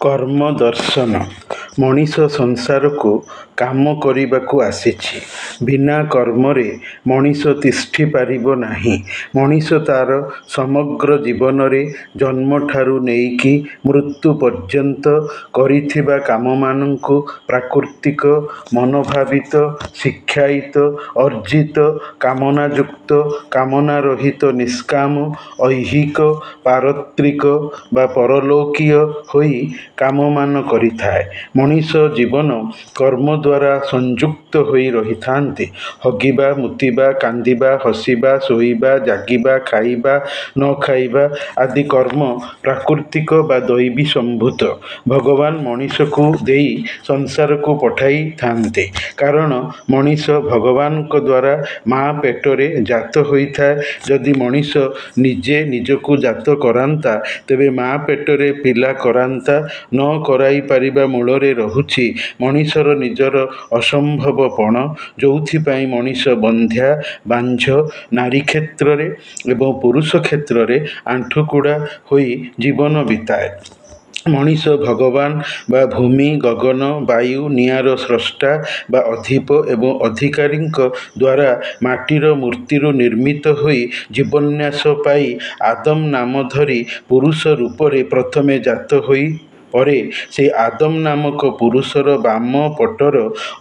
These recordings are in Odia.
କର୍ମ ଦର୍ଶନ ମଣିଷ ସଂସାରକୁ କାମ କରିବାକୁ ଆସିଛି। ବିନା କର୍ମରେ ମଣିଷ ତିଷ୍ଠି ପାରିବ ନାହିଁ। ମଣିଷ ତା'ର ସମଗ୍ର ଜୀବନରେ ଜନ୍ମଠାରୁ ନେଇକି ମୃତ୍ୟୁ ପର୍ଯ୍ୟନ୍ତ କରିଥିବା କାମମାନଙ୍କୁ ପ୍ରାକୃତିକ, ମନୋଭାବିତ, ଶିକ୍ଷାୟିତ, ଅର୍ଜିତ, କାମନାଯୁକ୍ତ, କାମନାରହିତ, ନିଷ୍କାମ, ଐହିକ, ପାରତ୍ରିକ ବା ପରଲୌକୀୟ ହୋଇ କାମମାନ କରିଥାଏ। ମଣିଷ ଜୀବନ କର୍ମ ଦ୍ୱାରା ସଂଯୁକ୍ତ ହୋଇ ରହିଥାନ୍ତି। ହଗିବା, ମୁତିବା, କାନ୍ଦିବା, ହସିବା, ଶୋଇବା, ଜାଗିବା, ଖାଇବା, ନ ଖାଇବା ଆଦି କର୍ମ ପ୍ରାକୃତିକ ବା ଦୈବୀ ସମ୍ଭୂତ। ଭଗବାନ ମଣିଷକୁ ଦେଇ ସଂସାରକୁ ପଠାଇଥାନ୍ତି। କାରଣ ମଣିଷ ଭଗବାନଙ୍କ ଦ୍ୱାରା ମା ପେଟରେ ଜାତ ହୋଇଥାଏ। ଯଦି ମଣିଷ ନିଜେ ନିଜକୁ ଜାତ କରାନ୍ତା, ତେବେ ମା ପେଟରେ ପିଲା କରାନ୍ତା। ନ କରାଇ ପାରିବା ମୂଳରେ ରହୁଛି ମଣିଷର ନିଜର ଅସମ୍ଭବପଣ, ଯୋଉଥିପାଇଁ ମଣିଷ ବନ୍ଧ୍ୟା, ବାଞ୍ଝ, ନାରୀ କ୍ଷେତ୍ରରେ ଏବଂ ପୁରୁଷ କ୍ଷେତ୍ରରେ ଆଣ୍ଠୁକୁଡ଼ା ହୋଇ ଜୀବନ ବିତାଏ। ମଣିଷ ଭଗବାନ ବା ଭୂମି, ଗଗନ, ବାୟୁ, ନିଆଁର ସ୍ରଷ୍ଟା ବା ଅଧିପ ଏବଂ ଅଧିକାରୀଙ୍କ ଦ୍ୱାରା ମାଟିର ମୂର୍ତ୍ତିରୁ ନିର୍ମିତ ହୋଇ ଜୀବନ୍ୟାସ ପାଇ ଆଦମ ନାମ ଧରି ପୁରୁଷ ରୂପରେ ପ୍ରଥମେ ଜାତ ହୋଇ ପରେ ସେହି ଆଦମ ନାମକ ପୁରୁଷର ବାମ ପଟର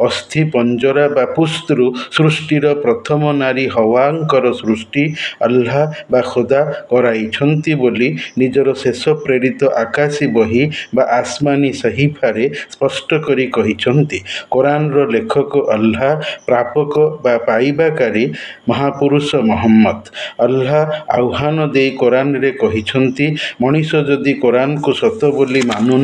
ଅସ୍ଥି ପଞ୍ଜରା ବା ପୁସ୍ତରୁ ସୃଷ୍ଟିର ପ୍ରଥମ ନାରୀ ହୱାଙ୍କର ସୃଷ୍ଟି ଆଲ୍ଲାହ ବା ଖୋଦା କରାଇଛନ୍ତି ବୋଲି ନିଜର ଶେଷ ପ୍ରେରିତ ଆକାଶୀ ବହି ବା ଆସମାନି ସହିଫାରେ ସ୍ପଷ୍ଟ କରି କହିଛନ୍ତି। କୋରାନର ଲେଖକ ଆଲ୍ଲାହ, ପ୍ରାପକ ବା ପାଇବାକାରୀ ମହାପୁରୁଷ ମହମ୍ମଦ। ଆଲ୍ଲାହ ଆହ୍ୱାନ ଦେଇ କୋରାନରେ କହିଛନ୍ତି, ମଣିଷ ଯଦି କୋରାନକୁ ସତ ବୋଲି ମାନୁନାହିଁ,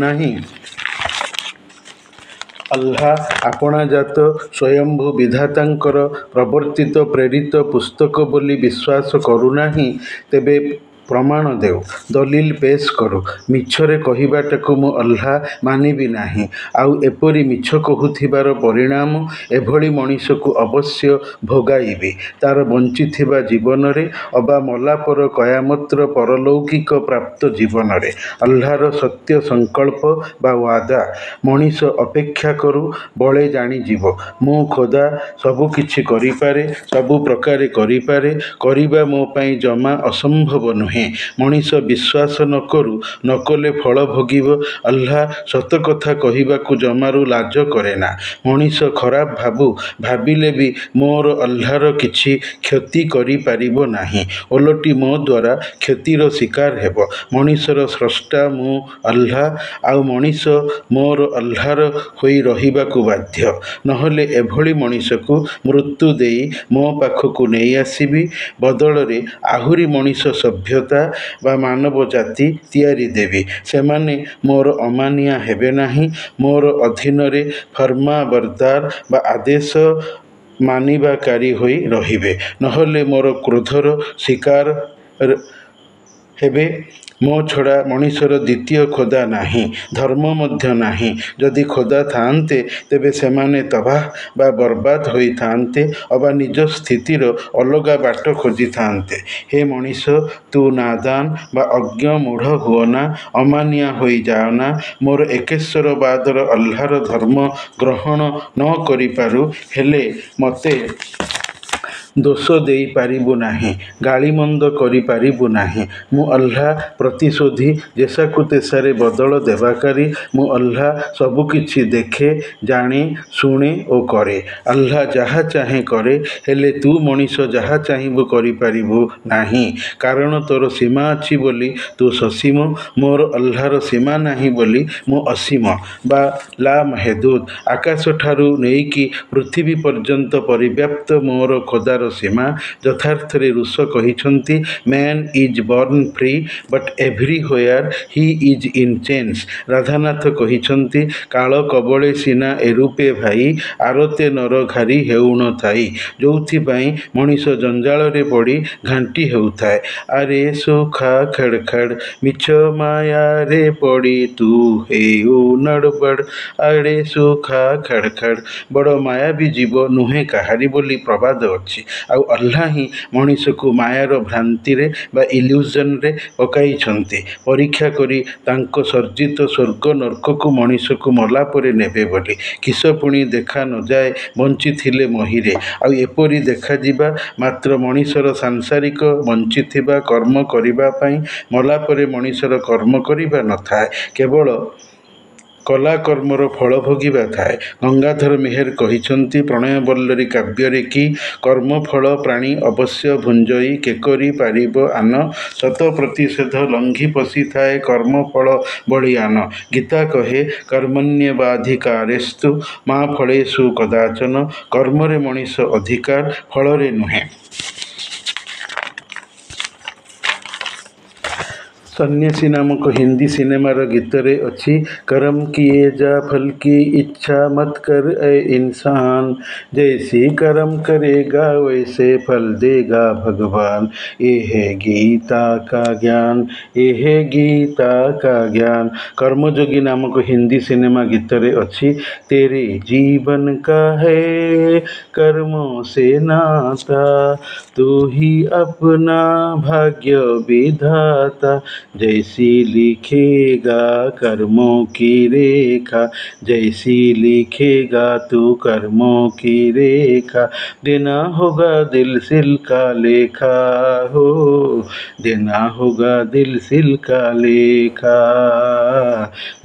ଆଲ୍ଲାହ ଆପଣାଜାତ ସ୍ୱୟମ୍ଭୁ ବିଧାତାଙ୍କର ପ୍ରବର୍ତ୍ତିତ ପ୍ରେରିତ ପୁସ୍ତକ ବୋଲି ବିଶ୍ୱାସ କରୁନାହିଁ, ତେବେ ପ୍ରମାଣ ଦେଉ, ଦଲିଲ ପେଶ କରୁ। ମିଛରେ କହିବାଟାକୁ ମୁଁ ଆଲ୍ଲାହ ମାନିବି ନାହିଁ। ଆଉ ଏପରି ମିଛ କହୁଥିବାର ପରିଣାମ ଏଭଳି ମଣିଷକୁ ଅବଶ୍ୟ ଭୋଗାଇବି, ତା'ର ବଞ୍ଚିଥିବା ଜୀବନରେ ଅବା ମଲାପର କୟାମତର ପରଲୌକିକ ପ୍ରାପ୍ତ ଜୀବନରେ। ଆଲ୍ଲାହର ସତ୍ୟ ସଂକଳ୍ପ ବା ୱାଦା। ମଣିଷ ଅପେକ୍ଷା କରୁ, ବଳେ ଜାଣିଯିବ, ମୁଁ ଖୋଦା, ସବୁ କିଛି କରିପାରେ, ସବୁ ପ୍ରକାରେ କରିପାରେ, କରିବା ମୋ ପାଇଁ ଜମା ଅସମ୍ଭବ ନୁହେଁ। ମଣିଷ ବିଶ୍ୱାସ ନ କରୁ, ନ କଲେ ଫଳ ଭୋଗିବ। ଆଲ୍ଲାହ ସତ କଥା କହିବାକୁ ଜମାରୁ ଲାଜ କରେନା। ମଣିଷ ଖରାପ ଭାବିଲେ ବି ମୋର ଆଲ୍ଲାହର କିଛି କ୍ଷତି କରିପାରିବ ନାହିଁ, ଓଲଟି ମୋ ଦ୍ୱାରା କ୍ଷତିର ଶିକାର ହେବ। ମଣିଷର ସ୍ରଷ୍ଟା ମୁଁ ଆଲ୍ଲାହ, ଆଉ ମଣିଷ ମୋର ଆଲ୍ଲାହର ହୋଇ ରହିବାକୁ ବାଧ୍ୟ। ନହେଲେ ଏଭଳି ମଣିଷକୁ ମୃତ୍ୟୁ ଦେଇ ମୋ ପାଖକୁ ନେଇ ଆସିବି, ବଦଳରେ ଆହୁରି ମଣିଷ ସଭ୍ୟତା ବା ମାନବ ଜାତି ତିଆରି ଦେବି। ସେମାନେ ମୋର ଅମାନିଆ ହେବେ ନାହିଁ, ମୋର ଅଧୀନରେ ଫର୍ମାବରଦାର ବା ଆଦେଶ ମାନିବାକାରୀ ହୋଇ ରହିବେ। ନହେଲେ ମୋର କ୍ରୋଧର ଶିକାର ହେବେ। ମୋ ଛଡ଼ା ମଣିଷର ଦ୍ୱିତୀୟ ଖୋଦା ନାହିଁ, ଧର୍ମ ମଧ୍ୟ ନାହିଁ। ଯଦି ଖୋଦା ଥାଆନ୍ତେ, ତେବେ ସେମାନେ ତବାହ ବା ବରବାଦ ହୋଇଥାନ୍ତେ ଅବା ନିଜ ସ୍ଥିତିର ଅଲଗା ବାଟ ଖୋଜିଥାନ୍ତେ। ହେ ମଣିଷ, ତୁ ନାଦାନ ବା ଅଜ୍ଞ ମୂଢ଼ ହୁଅନା, ଅମାନିଆ ହୋଇଯାଅନା। ମୋର ଏକେଶ୍ୱରବାଦର ଆଲ୍ଲାହର ଧର୍ମ ଗ୍ରହଣ ନ କରିପାରୁ ହେଲେ ମୋତେ ଦୋଷ ଦେଇପାରିବୁ ନାହିଁ, ଗାଳିମନ୍ଦ କରିପାରିବୁ ନାହିଁ। ମୁଁ ଆଲ୍ଲାହ ପ୍ରତିଶୋଧୀ, ଯେସାକୁ ତେସାରେ ବଦଳ ଦେବାକାରୀ। ମୁଁ ଆଲ୍ଲାହ ସବୁକିଛି ଦେଖେ, ଜାଣେ, ଶୁଣେ ଓ କରେ। ଆଲ୍ଲାହ ଯାହା ଚାହେଁ କରେ, ହେଲେ ତୁ ମଣିଷ ଯାହା ଚାହିଁବୁ କରିପାରିବୁ ନାହିଁ। କାରଣ ତୋର ସୀମା ଅଛି ବୋଲି ତୁ ସସୀମ, ମୋର ଆଲ୍ଲାହର ସୀମା ନାହିଁ ବୋଲି ମୁଁ ଅସୀମ ବା ଲା ମହଦୁଦ। ଆକାଶଠାରୁ ନେଇକି ପୃଥିବୀ ପର୍ଯ୍ୟନ୍ତ ପରିବ୍ୟାପ୍ତ ମୋର ଖୋଦାର ସୀମା। ଯଥାର୍ଥରେ ରୁଷ କହିଛନ୍ତି, man is born free, but everywhere he is in chains. Radhanath କହିଛନ୍ତି, କାଳ କବଳେ ସିନା ଏରୂପେ ଭାଇ, ଆରତେ ନର ଘାରି ହେଉଣ ଥାଇ। ଯୋଉଥିପାଇଁ ମଣିଷ ଜଞ୍ଜାଳରେ ପଡ଼ି ଘାଣ୍ଟି ହେଉଥାଏ। ଆରେ ସୁଖା ଖେଡ଼ ଖେଡ଼, ମିଛ ମାୟାରେ ପଡ଼ି ତୁ ହେଉ ନଡ଼ବଡ଼। ଆଡ଼େ ସୁଖା ଖେଡ଼ ଖେଡ଼, ବଡ଼ ମାୟାବୀ ଜୀବ ନୁହେଁ କାହାରି ବୋଲି ପ୍ରବାଦ ଅଛି। ଆଉ ଆଲ୍ଲାହ ହିଁ ମଣିଷକୁ ମାୟାର ଭ୍ରାନ୍ତିରେ ବା ଇଲ୍ୟୁଜନରେ ପକାଇଛନ୍ତି ପରୀକ୍ଷା କରି ତାଙ୍କ ସର୍ଜିତ ସ୍ୱର୍ଗ ନର୍କକୁ ମଣିଷକୁ ମଲା ପରେ ନେବେ ବୋଲି। କିସ ପୁଣି ଦେଖା ନଯାଏ ବଞ୍ଚିଥିଲେ ମହିରେ। ଆଉ ଏପରି ଦେଖାଯିବା ମାତ୍ର ମଣିଷର ସାଂସାରିକ ବଞ୍ଚିଥିବା କର୍ମ କରିବା ପାଇଁ। ମଲା ପରେ ମଣିଷର କର୍ମ କରିବା ନଥାଏ, କେବଳ କଲା କର୍ମର ଫଳ ଭୋଗିବା ଥାଏ। ଗଙ୍ଗାଧର ମେହେର କହିଛନ୍ତି ପ୍ରଣୟବଲ୍ଲରୀ କାବ୍ୟରେ କି କର୍ମଫଳ ପ୍ରାଣୀ ଅବଶ୍ୟ ଭୁଞ୍ଜଇ କେକରି ପାରିବ ଆନ ଶତ ପ୍ରତିଷେଧ ଲଙ୍ଘି ପଶିଥାଏ କର୍ମଫଳ ବଳିଆନ। ଗୀତା କହେ କର୍ମଣ୍ୟେବାଧିକାରେସ୍ତୁ ମା ଫଳେଷୁ କଦାଚନ। କର୍ମରେ ମଣିଷ ଅଧିକାର, ଫଳରେ ନୁହେଁ। ସନ୍ନ୍ୟାସୀ ନାମକ ହିନ୍ଦୀ ସିନେମାର ଗୀତରେ ଅଛି କରମ କିଏ ଯା ଫଲ କି ଇଚ୍ଛା ମତ କର ଏ ଇନସାନ ଜୈସି କରମ କରେଗା वैसे फल देगा भगवान। ये है गीता का ज्ञान, ये है गीता का ज्ञान। कर्मयोगी नामक हिंदी सिनेमा गीतरे अच्छी तेरे जीवन का है कर्मों से नाता तू ही अपना भाग्य विधाता जैसी लिखेगा कर्मों की रेखा जैसी लिखेगा तू कर्मों की रेखा देना होगा दिल सिल का लेखा हो देना होगा दिल सिल का लेखा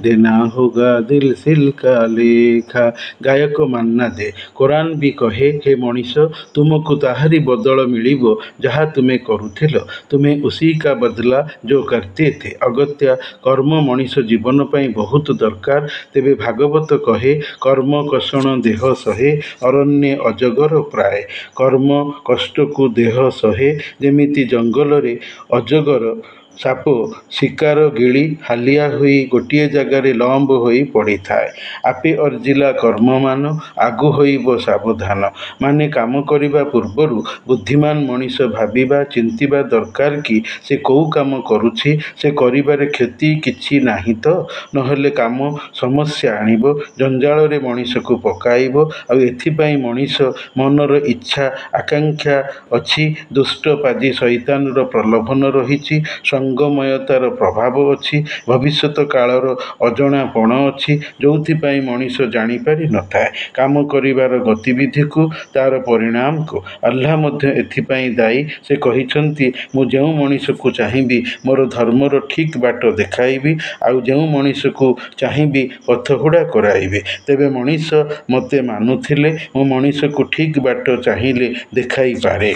देना होगा दिल सिल का लेखा। गायक मान्ना दे कुरान भी कहे हे मनीष तुमको ताहारी बदल मिलिब जहाँ तुम्हें करुथिल तुम्हें उसी का बदला जो करते थे। अगत्या कर्म मनीष जीवन पाई बहुत दरकार। तेबे भागवत कहे कर्म कषण देह सहे अरण्य अजगर प्राय। कर्म कष्ट को देह सहे जेमिति जंगल रे अजगर साप शिकार गिली हालिया हुई गोटे जगार लंब हो पड़ी थाए। आपे अर्जिला कर्म मान आगु होइब सावधान। माने काम करिबा पूर्वरु बुद्धिमान मनीष भाबिबा चिंतिबा दरकार कि से कौ काम करुछि से करिबारे क्षति किछि नाही तो नहले काम समस्या आनिब जंजाल रे मनीष को पकाइब। आ एथिपाई मनीष मनर इच्छा आकांक्षा अछि दुष्टपादी शैतानर प्रलोभन रहिछि संगमयतार प्रभाव अछि भविष्यत कालर अजनापण अछि जोथिपाई मनीष जानिपारि नथाए काम करिबार गतिविधि को तार परिणाम को। अल्लाह मध्य एथिपाई दायी। से कहिछंती मु जेउ मनीष को चाहिबी मोर धर्मर ठीक बाट देखाइबी आउ जेउ मनीष को चाहिबी पथहुड़ा कराइबी। तेबे मनीष मते मानुथिले मु मनीष को ठीक बाट चाहिले देखाई पारे।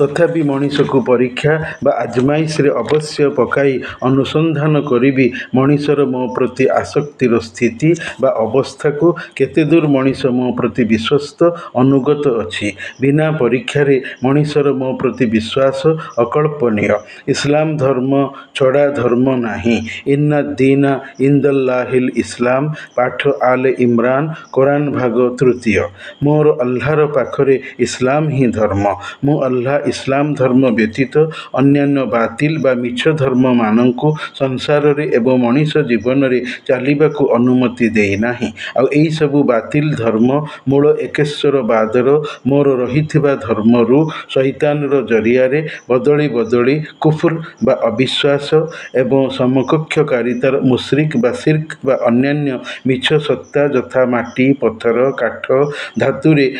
तथापि मनीष को परीक्षा बा आजमाइश रे अवश्य पकाई अनुसंधान करिबी मनीषर मो प्रति आसक्तिर स्थिति बा अवस्था को केते दूर मनीष मो प्रति विश्वस्त अनुगत अछि। बिना परीक्षा रे मनीषर मो प्रति विश्वास अकल्पनीय। इस्लाम धर्म छड़ा धर्म नाही। इन्ना दीना इंदल्लाहिल इस्लाम पाठ आले इमरान कुरान भाग 3। मोर अल्लाहर पाखरे इस्लाम ही धर्म। मु अल्लाह इस्लाम धर्म व्यतीत अन्यान्य बातिल बा मिछ धर्म मानंकु संसार रे एवं मनीष जीवन रे चालिबाकु अनुमति देई नाही। आ एई सबु बातिल धर्म मूल एकेश्वरवादर मोर रहिथिबा धर्मरु शैतानर जरिया रे बदली बदली कुफर बा अविश्वास एवं समकक्षकारितार मुश्रिक बा शिर्क बा अन्यान्य मिछ सत्ता यथा माटी पत्थर काठ धातुरे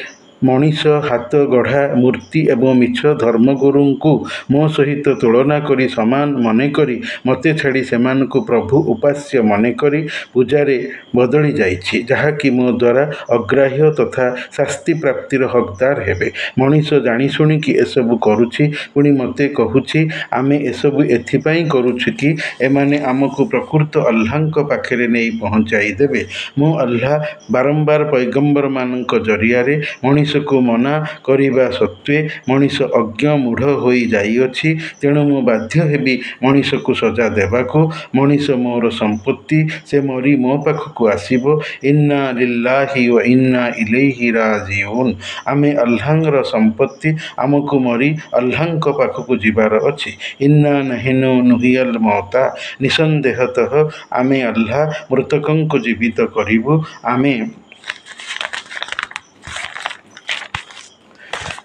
मनीष हाथ गढ़ा मूर्ति एवं मिछ धर्मगुरु को मो सहित तुलना करी समान मने करी मते छाड़ी सेमानकु प्रभु उपास्य मने करी पूजारे बदली जाइछि जहा कि मो द्वारा अग्राह्य तथा शास्ति प्राप्तिर हकदार हेबे। मनीष जानी शुणी कि एसबु करुछि पुणी मते कहुछि आमे एसबु एथिपाई करुछु कि एमाने आमको प्रकृत अल्लाहଙ୍କ पाखरे नेई पहुंचाई देबे। मो अल्लाह बारंबार पैगंबर मानक जरिया रे मनीष को मना करिबा सत्वे मनीष अज्ञ मूढ़ होई जाइअछि। तेणु मु बाध्य हेबी मनीष को सजा देबाको। मनीष मोर संपत्ति से मरी मो पाखकु आसीबो। इन्ना लिल्लाहि व इन्ना इलैहि राजिऊन। आमे अल्लाहर संपत्ति आमको मरी अल्लाहଙ୍କ पाखकु जिबार अछि। इन्ना नहिनु नुहियल मौता। निसंदेहतः आमे अल्लाह मृतकंको जीवित करिबु। आमे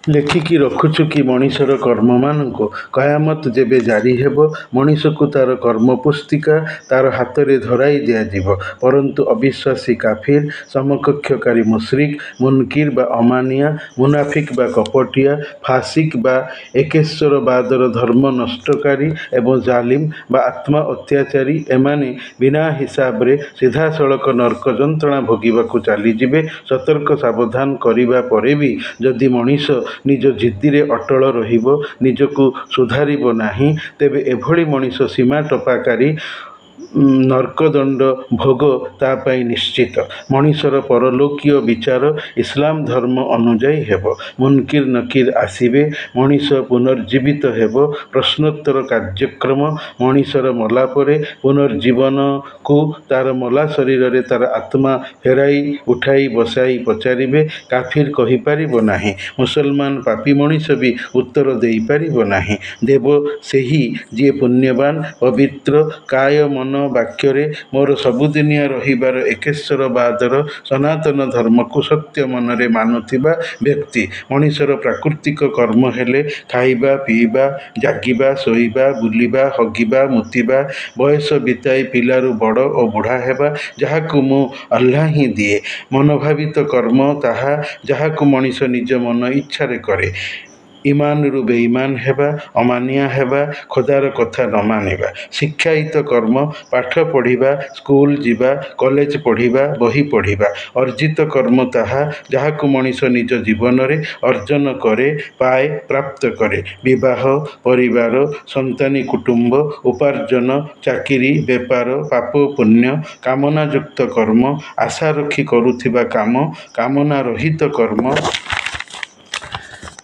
ଲେଖିକି ରଖୁଛୁ କି ମଣିଷର କର୍ମମାନଙ୍କୁ କୟାମତ ଯେବେ ଜାରି ହେବ ମଣିଷକୁ ତାର କର୍ମ ପୁସ୍ତିକା ତାର ହାତରେ ଧରାଇ ଦିଆଯିବ। ପରନ୍ତୁ ଅବିଶ୍ୱାସୀ କାଫିର, ସମକକ୍ଷକାରୀ ମୁଶ୍ରିକ, ମୁନକିର ବା ଅମାନିଆ, ମୁନାଫିକ ବା କପଟିଆ, ଫାସିକ ବା ଏକେଶ୍ୱରବାଦର ଧର୍ମ ନଷ୍ଟକାରୀ ଏବଂ ଜାଲିମ ବା ଆତ୍ମା ଅତ୍ୟାଚାରୀ ଏମାନେ ବିନା ହିସାବରେ ସିଧାସଳଖ ନର୍କ ଯନ୍ତ୍ରଣା ଭୋଗିବାକୁ ଚାଲିଯିବେ। ସତର୍କ ସାବଧାନ କରିବା ପରେ ବି ଯଦି ମଣିଷ ନିଜ ଜିଦ୍ଦିରେ ଅଟଳ ରହିବ, ନିଜକୁ ସୁଧାରିବ ନାହିଁ, ତେବେ ଏଭଳି ମଣିଷ ସୀମା ଟପାକାରୀ ନର୍କଦଣ୍ଡ ଭୋଗ ତା ପାଇଁ ନିଶ୍ଚିତ। ମଣିଷର ପରଲୌକୀୟ ବିଚାର ଇସଲାମ ଧର୍ମ ଅନୁଯାୟୀ ହେବ। ମୁନକିର ନକିର ଆସିବେ, ମଣିଷ ପୁନର୍ଜୀବିତ ହେବ। ପ୍ରଶ୍ନୋତ୍ତର କାର୍ଯ୍ୟକ୍ରମ ମଣିଷର ମଲା ପରେ ପୁନର୍ଜୀବନକୁ ତାର ମଲା ଶରୀରରେ ତାର ଆତ୍ମା ଫେରାଇ ଉଠାଇ ବସାଇ ପଚାରିବେ। କାଫିର କହିପାରିବ ନାହିଁ, ମୁସଲମାନ ପାପୀ ମଣିଷ ବି ଉତ୍ତର ଦେଇପାରିବ ନାହିଁ। ଦେବ ସେହି ଯିଏ ପୁଣ୍ୟବାନ, ପବିତ୍ର, କାୟ ମନ ବାକ୍ୟରେ ମୋର ସବୁଦିନିଆ ରହିବାର ଏକେଶ୍ୱରବାଦର ସନାତନ ଧର୍ମକୁ ସତ୍ୟ ମନରେ ମାନୁଥିବା ବ୍ୟକ୍ତି। ମଣିଷର ପ୍ରାକୃତିକ କର୍ମ ହେଲେ ଖାଇବା, ପିଇବା, ଜାଗିବା, ଶୋଇବା, ବୁଲିବା, ହଗିବା, ମୁତିବା, ବୟସ ବିତାଇ ପିଲାରୁ ବଡ଼ ଓ ବୁଢ଼ା ହେବା, ଯାହାକୁ ମୁଁ ଆଲ୍ଲାହ ହିଁ ଦିଏ। ମନୋଭାବିତ କର୍ମ ତାହା ଯାହାକୁ ମଣିଷ ନିଜ ମନ ଇଚ୍ଛାରେ କରେ। ଇମାନରୁ ବେଇମାନ ହେବା, ଅମାନିଆ ହେବା, ଖୋଦାର କଥା ନ ମାନିବା। ଶିକ୍ଷାୟିତ କର୍ମ ପାଠ ପଢ଼ିବା, ସ୍କୁଲ ଯିବା, କଲେଜ ପଢ଼ିବା, ବହି ପଢ଼ିବା। ଅର୍ଜିତ କର୍ମ ତାହା ଯାହାକୁ ମଣିଷ ନିଜ ଜୀବନରେ ଅର୍ଜନ କରେ, ପାଏ, ପ୍ରାପ୍ତ କରେ। ବିବାହ, ପରିବାର, ସନ୍ତାନୀ କୁଟୁମ୍ବ, ଉପାର୍ଜନ, ଚାକିରି, ବେପାର, ପାପ ପୁଣ୍ୟ, କାମନାଯୁକ୍ତ କର୍ମ, ଆଶା ରଖି କରୁଥିବା କାମ, କାମନା ରହିତ କର୍ମ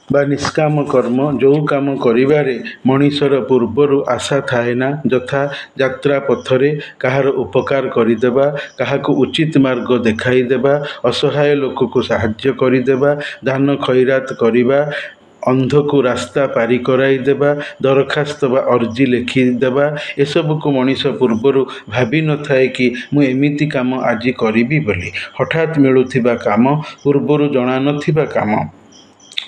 ବା ନିଷ୍କାମ କର୍ମ। ଯେଉଁ କାମ କରିବାରେ ମଣିଷର ପୂର୍ବରୁ ଆଶା ଥାଏ ନା, ଯଥା ଯାତ୍ରା ପଥରେ କାହାର ଉପକାର କରିଦେବା, କାହାକୁ ଉଚିତ ମାର୍ଗ ଦେଖାଇଦେବା, ଅସହାୟ ଲୋକକୁ ସାହାଯ୍ୟ କରିଦେବା, ଦାନ ଖଇରାତ କରିବା, ଅନ୍ଧକୁ ରାସ୍ତା ପାରି କରାଇଦେବା, ଦରଖାସ୍ତ ବା ଅର୍ଜି ଲେଖିଦେବା, ଏସବୁକୁ ମଣିଷ ପୂର୍ବରୁ ଭାବିନଥାଏ କି ମୁଁ ଏମିତି କାମ ଆଜି କରିବି ବୋଲି। ହଠାତ୍ ମିଳୁଥିବା କାମ, ପୂର୍ବରୁ ଜଣାନଥିବା କାମ,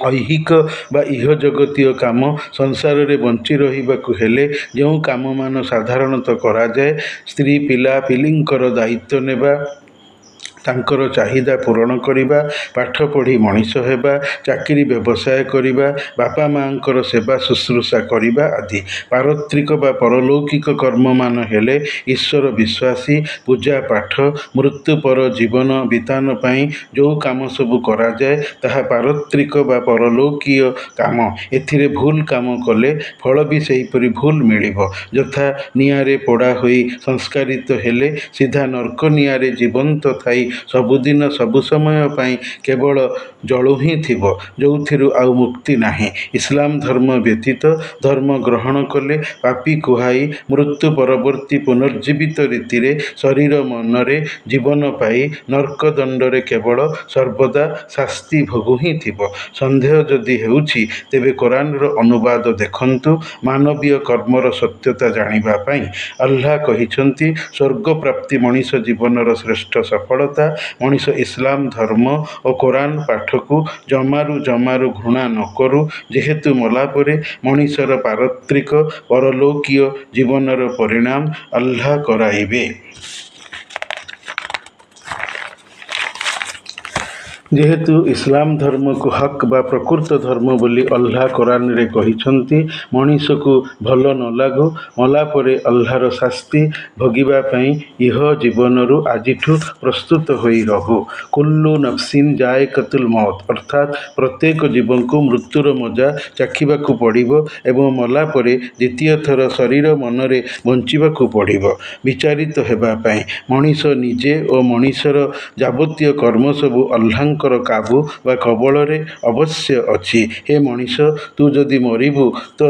ଐହିକ ବା ଇହଜଗତୀୟ କାମ। ସଂସାରରେ ବଞ୍ଚି ରହିବାକୁ ହେଲେ ଯେଉଁ କାମମାନ ସାଧାରଣତଃ କରାଯାଏ, ସ୍ତ୍ରୀ ପିଲା ପିଲିଙ୍କର ଦାୟିତ୍ୱ ନେବା, ତାଙ୍କର ଚାହିଦା ପୂରଣ କରିବା, ପାଠ ପଢ଼ି ମଣିଷ ହେବା, ଚାକିରି ବ୍ୟବସାୟ କରିବା, ବାପା ମାଆଙ୍କର ସେବା ଶୁଶ୍ରୂଷା କରିବା ଆଦି। ପାରତ୍ରିକ ବା ପରଲୌକିକ କର୍ମମାନ ହେଲେ ଈଶ୍ୱର ବିଶ୍ୱାସୀ, ପୂଜା ପାଠ, ମୃତ୍ୟୁ ପର ଜୀବନ ବିତାନ ପାଇଁ ଯେଉଁ କାମ ସବୁ କରାଯାଏ ତାହା ପାରତ୍ରିକ ବା ପରଲୌକୀୟ କାମ। ଏଥିରେ ଭୁଲ କାମ କଲେ ଫଳ ବି ସେହିପରି ଭୁଲ ମିଳିବ। ଯଥା ନିଆଁରେ ପୋଡ଼ା ହୋଇ ସଂସ୍କାରିତ ହେଲେ ସିଧା ନର୍କ ନିଆଁରେ ଜୀବନ୍ତ ଥାଇ ସବୁଦିନ ସବୁ ସମୟ ପାଇଁ କେବଳ ଜଳୁ ହିଁ ଥିବ, ଯେଉଁଥିରୁ ଆଉ ମୁକ୍ତି ନାହିଁ। ଇସଲାମ ଧର୍ମ ବ୍ୟତୀତ ଧର୍ମ ଗ୍ରହଣ କଲେ ପାପୀ କୁହାଇ ମୃତ୍ୟୁ ପରବର୍ତ୍ତୀ ପୁନର୍ଜୀବିତ ରୀତିରେ ଶରୀର ମନରେ ଜୀବନ ପାଇ ନର୍କ ଦଣ୍ଡରେ କେବଳ ସର୍ବଦା ଶାସ୍ତି ଭୋଗୁ ହିଁ ଥିବ। ସନ୍ଦେହ ଯଦି ହେଉଛି ତେବେ କୋରାନର ଅନୁବାଦ ଦେଖନ୍ତୁ। ମାନବୀୟ କର୍ମର ସତ୍ୟତା ଜାଣିବା ପାଇଁ ଆଲ୍ଲାହ କହିଛନ୍ତି, ସ୍ୱର୍ଗପ୍ରାପ୍ତି ମଣିଷ ଜୀବନର ଶ୍ରେଷ୍ଠ ସଫଳତା। ମଣିଷ ଇସଲାମ ଧର୍ମ ଓ କୋରାନ ପାଠକୁ ଜମାରୁ ଘୃଣା ନ କରୁ, ଯେହେତୁ ମଲାପରେ ମଣିଷର ପାରତ୍ରିକ ପରଲୌକୀୟ ଜୀବନର ପରିଣାମ ଆଲ୍ଲାହ କରାଇବେ। ଯେହେତୁ ଇସଲାମ ଧର୍ମକୁ ହକ୍ ବା ପ୍ରକୃତ ଧର୍ମ ବୋଲି ଆଲ୍ଲାହ କୋରାନରେ କହିଛନ୍ତି, ମଣିଷକୁ ଭଲ ନ ଲାଗୁ, ମଲା ପରେ ଆଲ୍ଲାହର ଶାସ୍ତି ଭୋଗିବା ପାଇଁ ଇହ ଜୀବନରୁ ଆଜିଠୁ ପ୍ରସ୍ତୁତ ହୋଇ ରହୁ। କୁଲ୍ଲୁ ନଫ୍ସିନ୍ ଜାଏକାତୁଲ ମୌତ, ଅର୍ଥାତ୍ ପ୍ରତ୍ୟେକ ଜୀବଙ୍କୁ ମୃତ୍ୟୁର ମଜା ଚାଖିବାକୁ ପଡ଼ିବ ଏବଂ ମଲା ପରେ ଦ୍ୱିତୀୟ ଥର ଶରୀର ମନରେ ବଞ୍ଚିବାକୁ ପଡ଼ିବ ବିଚାରିତ ହେବା ପାଇଁ। ମଣିଷ ନିଜେ ଓ ମଣିଷର ଯାବତୀୟ କର୍ମ ସବୁ ଆଲ୍ଲାହଙ୍କ କାବୁ ବା କବଳରେ ଅବଶ୍ୟ ଅଛି। ହେ ମଣିଷ, ତୁ ଯଦି ମରିବୁ ତ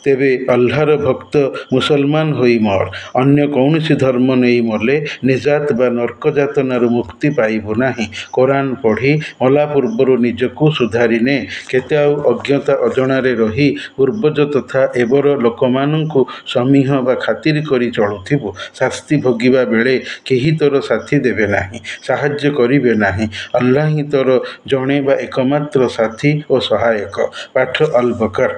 ତେବେ ଆଲ୍ଲାହର ଭକ୍ତ ମୁସଲମାନ ହୋଇ ମର। ଅନ୍ୟ କୌଣସି ଧର୍ମ ନେଇ ମଲେ ନିଜାତ ବା ନର୍କ ଯାତନାରୁ ମୁକ୍ତି ପାଇବୁ ନାହିଁ। କୋରାନ ପଢ଼ି ମଲା ପୂର୍ବରୁ ନିଜକୁ ସୁଧାରି ନେ। କେତେ ଆଉ ଅଜ୍ଞତା ଅଜଣାରେ ରହି ପୂର୍ବଜ ତଥା ଏବର ଲୋକମାନଙ୍କୁ ସମୀହ ବା ଖାତିର କରି ଚଳୁଥିବୁ। ଶାସ୍ତି ଭୋଗିବା ବେଳେ କେହି ତୋର ସାଥି ଦେବେ ନାହିଁ, ସାହାଯ୍ୟ କରିବେ ନାହିଁ। ଆଲ୍ଲାହ ହିଁ ତୋର ତୋର ଜଣେ ବା ଏକମାତ୍ର ସାଥୀ ଓ ସହାୟକ। ପାଠ ଅଲ୍ ବକର।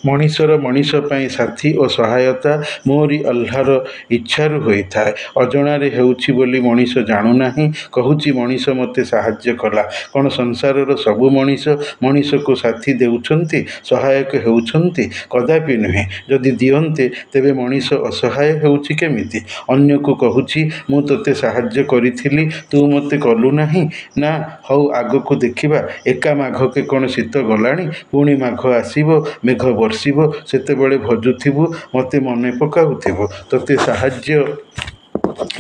ମଣିଷର ମଣିଷ ପାଇଁ ସାଥୀ ଓ ସହାୟତା ମୋରି ଆଲ୍ଲାହର ଇଚ୍ଛାରୁ ହୋଇଥାଏ। ଅଜଣାରେ ହେଉଛି ବୋଲି ମଣିଷ ଜାଣୁନାହିଁ, କହୁଛି ମଣିଷ ମୋତେ ସାହାଯ୍ୟ କଲା। କ'ଣ ସଂସାରର ସବୁ ମଣିଷ ମଣିଷକୁ ସାଥୀ ଦେଉଛନ୍ତି, ସହାୟକ ହେଉଛନ୍ତି? କଦାପି ନୁହେଁ। ଯଦି ଦିଅନ୍ତେ ତେବେ ମଣିଷ ଅସହାୟ ହେଉଛି କେମିତି? ଅନ୍ୟକୁ କହୁଛି ମୁଁ ତୋତେ ସାହାଯ୍ୟ କରିଥିଲି, ତୁ ମୋତେ କଲୁ ନାହିଁ। ନା, ହଉ ଆଗକୁ ଦେଖିବା। ଏକା ମାଘକେ କ'ଣ ଶୀତ ଗଲାଣି? ପୁଣି ମାଘ ଆସିବ, ମେଘ ବର୍ଷିବ, ସେତେବେଳେ ଭଜୁଥିବୁ, ମୋତେ ମନେ ପକାଉଥିବୁ। ତୋତେ ସାହାଯ୍ୟ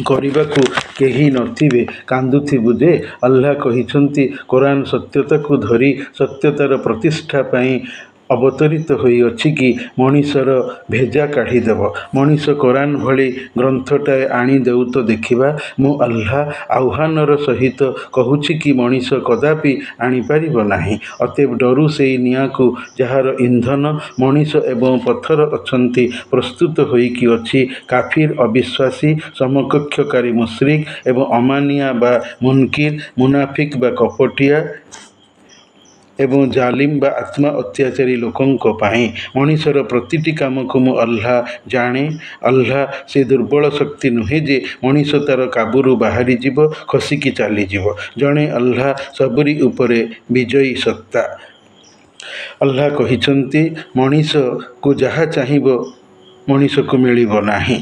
କରିବାକୁ କେହି ନଥିବେ, କାନ୍ଦୁଥିବୁ ଯେ। ଆଲ୍ଲାହ କହିଛନ୍ତି, କୋରାନ ସତ୍ୟତାକୁ ଧରି ସତ୍ୟତାର ପ୍ରତିଷ୍ଠା ପାଇଁ ଅବତରିତ ହୋଇଅଛି କି ମଣିଷର ଭେଜା କାଢ଼ିଦେବ। ମଣିଷ କୋରାନ ଭଳି ଗ୍ରନ୍ଥଟାଏ ଆଣି ଦେଉ ତ ଦେଖିବା। ମୁଁ ଆଲ୍ଲାହ ଆହ୍ୱାନର ସହିତ କହୁଛି କି ମଣିଷ କଦାପି ଆଣିପାରିବ ନାହିଁ। ଅତଏବ ଡରୁ ସେଇ ନିଆଁକୁ ଯାହାର ଇନ୍ଧନ ମଣିଷ ଏବଂ ପଥର ଅଛନ୍ତି, ପ୍ରସ୍ତୁତ ହୋଇକି ଅଛି। କାଫିର, ଅବିଶ୍ୱାସୀ, ସମକକ୍ଷକାରୀ ମୁଶ୍ରିକ ଏବଂ ଅମାନିଆ ବା ମୁନକିର, ମୁନାଫିକ ବା କପଟିଆ ଏବଂ ଜାଲିମ ବା ଆତ୍ମା ଅତ୍ୟାଚାରୀ ଲୋକଙ୍କ ପାଇଁ। ମଣିଷର ପ୍ରତିଟି କାମକୁ ମୁଁ ଆଲ୍ଲାହ ଜାଣେ। ଆଲ୍ଲାହ ସେ ଦୁର୍ବଳ ଶକ୍ତି ନୁହେଁ ଯେ ମଣିଷ ତାର କାବୁରୁ ବାହାରିଯିବ, ଖସିକି ଚାଲିଯିବ। ଜଣେ ଆଲ୍ଲାହ ସବୁରି ଉପରେ ବିଜୟୀ ସତ୍ତା। ଆଲ୍ଲାହ କହିଛନ୍ତି, ମଣିଷକୁ ଯାହା ଚାହିଁବ ମଣିଷକୁ ମିଳିବ ନାହିଁ,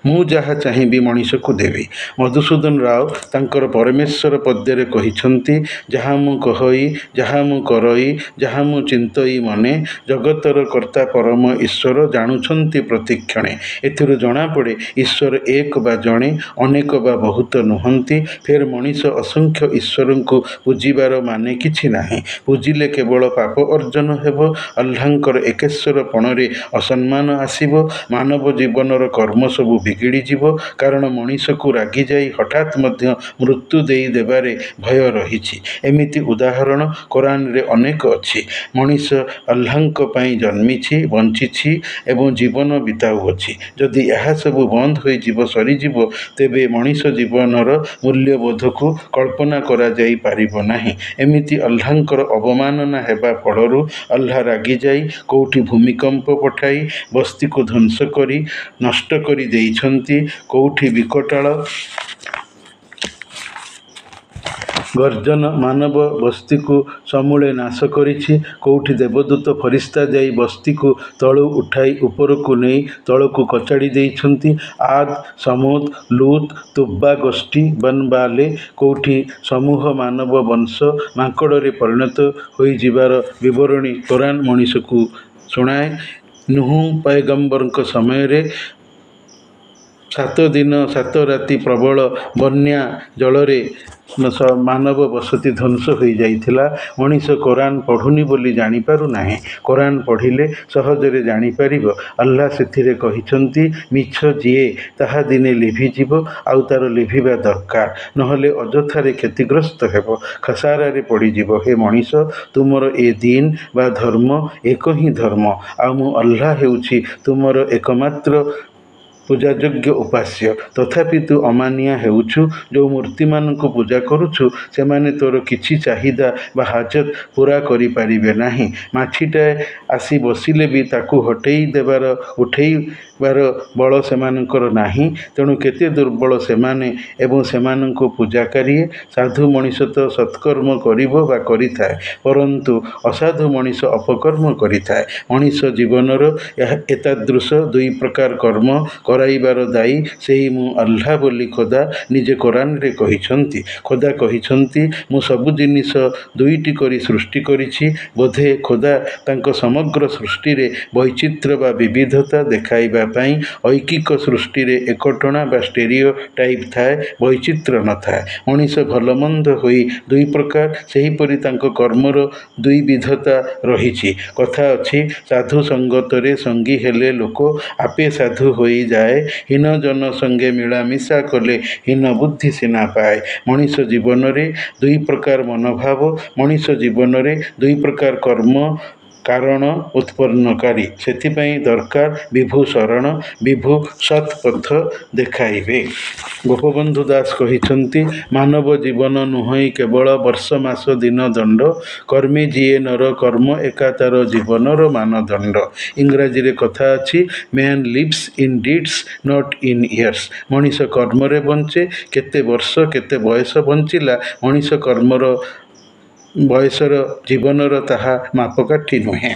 ମୁଁ ଯାହା ଚାହିଁବି ମଣିଷକୁ ଦେବି। ମଧୁସୂଦନ ରାଓ ତାଙ୍କର ପରମେଶ୍ୱର ପଦ୍ୟରେ କହିଛନ୍ତି, ଯାହା ମୁଁ କହଇ, ଯାହା ମୁଁ କରଇ, ଯାହା ମୁଁ ଚିନ୍ତଇ ମନେ, ଜଗତର କର୍ତ୍ତା ପରମ ଈଶ୍ୱର ଜାଣୁଛନ୍ତି ପ୍ରତିକ୍ଷଣେ। ଏଥିରୁ ଜଣାପଡ଼େ ଈଶ୍ୱର ଏକ ବା ଜଣେ, ଅନେକ ବା ବହୁତ ନୁହନ୍ତି। ଫେର ମଣିଷ ଅସଂଖ୍ୟ ଈଶ୍ୱରଙ୍କୁ ପୂଜିବାର ମାନେ କିଛି ନାହିଁ। ପୂଜିଲେ କେବଳ ପାପ ଅର୍ଜନ ହେବ, ଆଲ୍ଲାହଙ୍କର ଏକେଶ୍ୱରପଣରେ ଅସମ୍ମାନ ଆସିବ, ମାନବ ଜୀବନର କର୍ମ ସବୁ ବିଗିଡ଼ିଯିବ। କାରଣ ମଣିଷକୁ ରାଗିଯାଇ ହଠାତ୍ ମଧ୍ୟ ମୃତ୍ୟୁ ଦେଇଦେବାରେ ଭୟ ରହିଛି। ଏମିତି ଉଦାହରଣ କୋରାନରେ ଅନେକ ଅଛି। ମଣିଷ ଆଲ୍ଲାହଙ୍କ ପାଇଁ ଜନ୍ମିଛି, ବଞ୍ଚିଛି ଏବଂ ଜୀବନ ବିତାଉଅଛି। ଯଦି ଏହା ସବୁ ବନ୍ଦ ହୋଇଯିବ, ସରିଯିବ, ତେବେ ମଣିଷ ଜୀବନର ମୂଲ୍ୟବୋଧକୁ କଳ୍ପନା କରାଯାଇ ପାରିବ ନାହିଁ। ଏମିତି ଆଲ୍ଲାହଙ୍କର ଅବମାନନା ହେବା ଫଳରୁ ଆଲ୍ଲାହ ରାଗିଯାଇ କୋଉଠି ଭୂମିକମ୍ପ ପଠାଇ ବସ୍ତିକୁ ଧ୍ୱଂସ କରି ନଷ୍ଟ କରି ଦେଇଛନ୍ତି, କୋଉଠି ବିକଟାଳ ଗର୍ଜନ ମାନବ ବସ୍ତିକୁ ସମୂଳେ ନାଶ କରିଛି, କୋଉଠି ଦେବଦୂତ ଫରିସ୍ତା ଯାଇ ବସ୍ତିକୁ ତଳୁ ଉଠାଇ ଉପରକୁ ନେଇ ତଳକୁ କଚାଡ଼ି ଦେଇଛନ୍ତି। ଆଦ, ସମୁଦ, ଲୁତ, ତୁବ୍ବା ଗୋଷ୍ଠୀ, ବନବାଲେ, କୋଉଠି ସମୂହ ମାନବ ବଂଶ ମାଙ୍କଡ଼ରେ ପରିଣତ ହୋଇଯିବାର ବିବରଣୀ କୋରାନ ମଣିଷକୁ ଶୁଣାଏ। ନୂହ ପୟଗମ୍ବରଙ୍କ ସମୟରେ 7 ଦିନ 7 ରାତି ପ୍ରବଳ ବନ୍ୟା ଜଳରେ ମାନବ ବସତି ଧ୍ୱଂସ ହୋଇଯାଇଥିଲା। ମଣିଷ କୋରାନ ପଢ଼ୁନି ବୋଲି ଜାଣିପାରୁନାହିଁ। କୋରାନ ପଢ଼ିଲେ ସହଜରେ ଜାଣିପାରିବ। ଆଲ୍ଲାହ ସେଥିରେ କହିଛନ୍ତି, ମିଛ ଯିଏ, ତାହା ଦିନେ ଲିଭିଯିବ, ଆଉ ତାର ଲିଭିବା ଦରକାର, ନହେଲେ ଅଯଥାରେ କ୍ଷତିଗ୍ରସ୍ତ ହେବ, ଖସାରାରେ ପଡ଼ିଯିବ। ହେ ମଣିଷ, ତୁମର ଏ ଦିନ ବା ଧର୍ମ ଏକ ହିଁ ଧର୍ମ, ଆଉ ମୁଁ ଆଲ୍ଲାହ ହେଉଛି ତୁମର ଏକମାତ୍ର ପୂଜାଯୋଗ୍ୟ ଉପାସ୍ୟ। ତଥାପି ତୁ ଅମାନିଆ ହେଉଛୁ। ଯେଉଁ ମୂର୍ତ୍ତିମାନଙ୍କୁ ପୂଜା କରୁଛୁ, ସେମାନେ ତୋର କିଛି ଚାହିଦା ବା ହାଜତ ପୂରା କରିପାରିବେ ନାହିଁ। ମାଛିଟାଏ ଆସି ବସିଲେ ବି ତାକୁ ଉଠେଇବାର ବଳ ସେମାନଙ୍କର ନାହିଁ। ତେଣୁ କେତେ ଦୁର୍ବଳ ସେମାନେ ଏବଂ ସେମାନଙ୍କୁ ପୂଜାକାରୀଏ। ସାଧୁ ମଣିଷ ତ ସତ୍କର୍ମ କରିବ ବା କରିଥାଏ, ପରନ୍ତୁ ଅସାଧୁ ମଣିଷ ଅପକର୍ମ କରିଥାଏ। ମଣିଷ ଜୀବନର ଏତାଦୃଶ 2 ପ୍ରକାର କର୍ମ କରାଇବାର ଦାୟୀ ସେହି ମୁଁ ଆଲ୍ଲାହ ବୋଲି ଖୋଦା ନିଜେ କୋରାନରେ କହିଛନ୍ତି। ଖୋଦା କହିଛନ୍ତି, ମୁଁ ସବୁ ଜିନିଷ 2ଟି କରି ସୃଷ୍ଟି କରିଛି। ବୋଧେ ଖୋଦା ତାଙ୍କ ସମଗ୍ର ସୃଷ୍ଟିରେ ବୈଚିତ୍ର୍ୟ ବା ବିବିଧତା ଦେଖାଇବା ପାଇଁ। ଐକିକ ସୃଷ୍ଟିରେ ଏକଟଣା ବା ଷ୍ଟେରିଓଟାଇପ୍ ଥାଏ, ବୈଚିତ୍ର୍ୟ ନଥାଏ। ମଣିଷ ଭଲମନ୍ଦ ହୋଇ 2 ପ୍ରକାର, ସେହିପରି ତାଙ୍କ କର୍ମର 2 ବିଧତା ରହିଛି। କଥା ଅଛି, ସାଧୁ ସଙ୍ଗତରେ ସଙ୍ଗୀ ହେଲେ ଲୋକ ଆପେ ସାଧୁ ହୋଇଯାଏ, ହୀନ ଜନ ସଙ୍ଗେ ମିଳାମିଶା କଲେ ହୀନ ବୁଦ୍ଧି ସିନା ପାଏ। ମଣିଷ ଜୀବନରେ 2 ପ୍ରକାର ମନୋଭାବ, ମଣିଷ ଜୀବନରେ 2 ପ୍ରକାର କର୍ମ କାରଣ ଉତ୍ପନ୍ନକାରୀ। ସେଥିପାଇଁ ଦରକାର ବିଭୁ ଶରଣ, ବିଭୁ ସତ୍ପଥ ଦେଖାଇବେ। ଗୋପବନ୍ଧୁ ଦାସ କହିଛନ୍ତି, ମାନବ ଜୀବନ ନୁହଁଇ କେବଳ ବର୍ଷ ମାସ ଦିନ ଦଣ୍ଡ, କର୍ମୀ ଯିଏ ନର କର୍ମ ଏକା ତାର ଜୀବନର ମାନଦଣ୍ଡ। ଇଂରାଜୀରେ କଥା ଅଛି, man lives in deeds not in years. ମଣିଷ କର୍ମରେ ବଞ୍ଚେ। କେତେ ବର୍ଷ କେତେ ବୟସ ବଞ୍ଚିଲା ମଣିଷ କର୍ମର ବୟସର ଜୀବନର ତାହା ମାପକାଠି ନୁହେଁ।